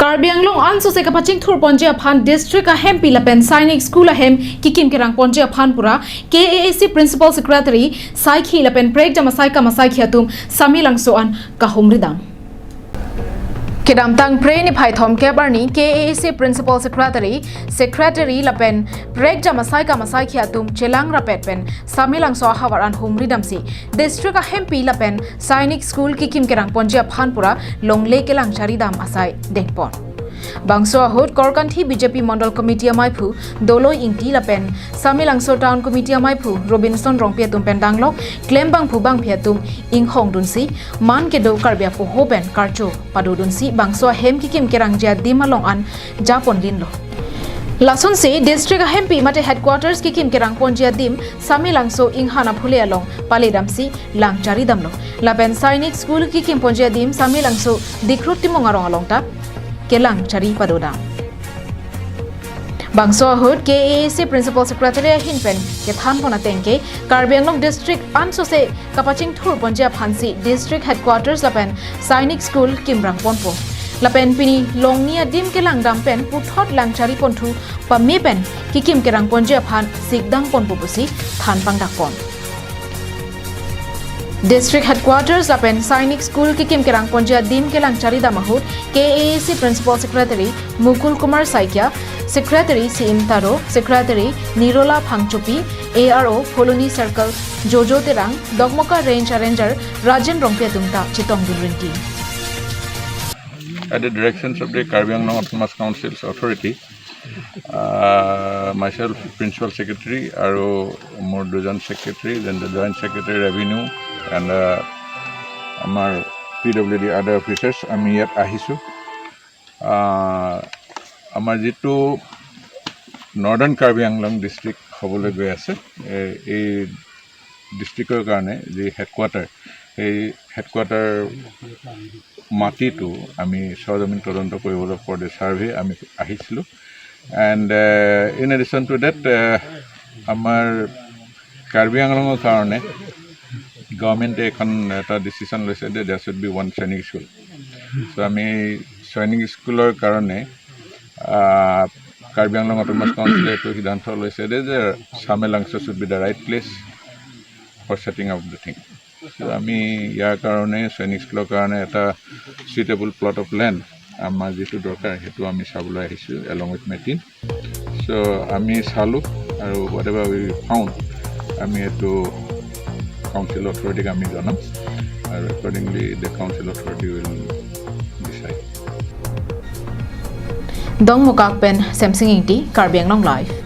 Karbi Anglong Anso se kapaching thur ponje aphan district a hem pilapen Sainik School a hem kekim kerang ponje aphan pura KAAC principal secretary asaikhi lapen break jama asaikhi atum samilang soan kahumridam Kedam tang pre ni phai thom ke barni KAAC principal secretary lapen break jama asaikhi atum chelang rapet pen samilang so hawaran humridam si district a hem pilapen Sainik School kekim kerang ponje aphan pura longle kelang chari dam asai dekpon Bangso ahot Korkanthi BJP Mondal Committee amaipu Doloi ingti lapen Samilangso Town Committee amaipu Robinson Rongpia tumpen danglok Klembang Pubang Piatum Inghong dunsi Man kedo karbia pu hoben karcho padu dunsi bangso hem kikim kerangji dimalong an Japon linlo Lason se district MP mate headquarters kikim kerang ponjia dim Samilangso inghana phule along paledamsi lang chari damlo lapen Sainik School kikim ponjia dim Samilangso dikrut timongarong along tap kelang chari padoda Bangso ahut KAAC principal secretary hinpen ke than pona tengke Karbi Anglong district anso se kapaching thur ponjia phansi district headquarters lapen Sainik School kimrang ponpo lapen pini longnia dim kelang dampen puthot lang chari ponthu pame pen kikim kerang ponjia phan sikdang ponpo pusi than pangdak pon District Headquarters lapen Sainik School kekim kerang ponjia dim kelang chari damahut KAAC Principal Secretary Mukul Kumar Saikia Secretary CM Taro Secretary Nirola Phangchupi ARO Foloni Circle Jojo Terang Dogmoka Range Arranger Rajan Rongpia Tumta Chitong Dulrinti At the directions of the Karbi Anglong Autonomous Council's authority, myself, Principal Secretary, Aro more dozen secretary, then the Joint Secretary Revenue, and our PWD other officers, আমি ইয়াত আহিছোঁ আমাৰ যেটো northern Karbi Anglong district হ'বলৈ গৈ আছে এই ডিস্ট্ৰিক্টৰ কাৰণে যে হেডকোৱাৰ্টাৰ এই হেডকোৱাৰ্টাৰ মাটিটো আমি সৰজমিন তদন্ত কৰিবলৈ ফৰ দ্য সাৰ্ভে আমি আহিছিলোঁ and in addition to date আমাৰ কাৰ্বি আংলঙৰ কাৰণে গভৰ্ণমেণ্টে এখন এটা ডিচিশ্যন লৈছে যে দেয়াৰ শুড বি ওৱান সৈনিক স্কুল চ' আমি সৈনিক স্কুলৰ কাৰণে কাৰ্বি আংলং অট'নমাছ কাউন্সিলে এইটো সিদ্ধান্ত লৈছে যে চামেলাংছ should be the right place for setting up the thing so' আমি ইয়াৰ কাৰণে সৈনিক স্কুলৰ কাৰণে এটা চুইটেবল প্লট অফ লেণ্ড আমাৰ যিটো দৰকাৰ সেইটো আমি চাবলৈ আহিছোঁ এলং উইথ মাই টিম চ' আমি চালোঁ আৰু হোৱাট এভাৰ উই ফাউণ্ড আমি এইটো Council authority kami janam and accordingly the council authority will decide Dong Mukak Pen Samsung Inti Karbi Anglong Live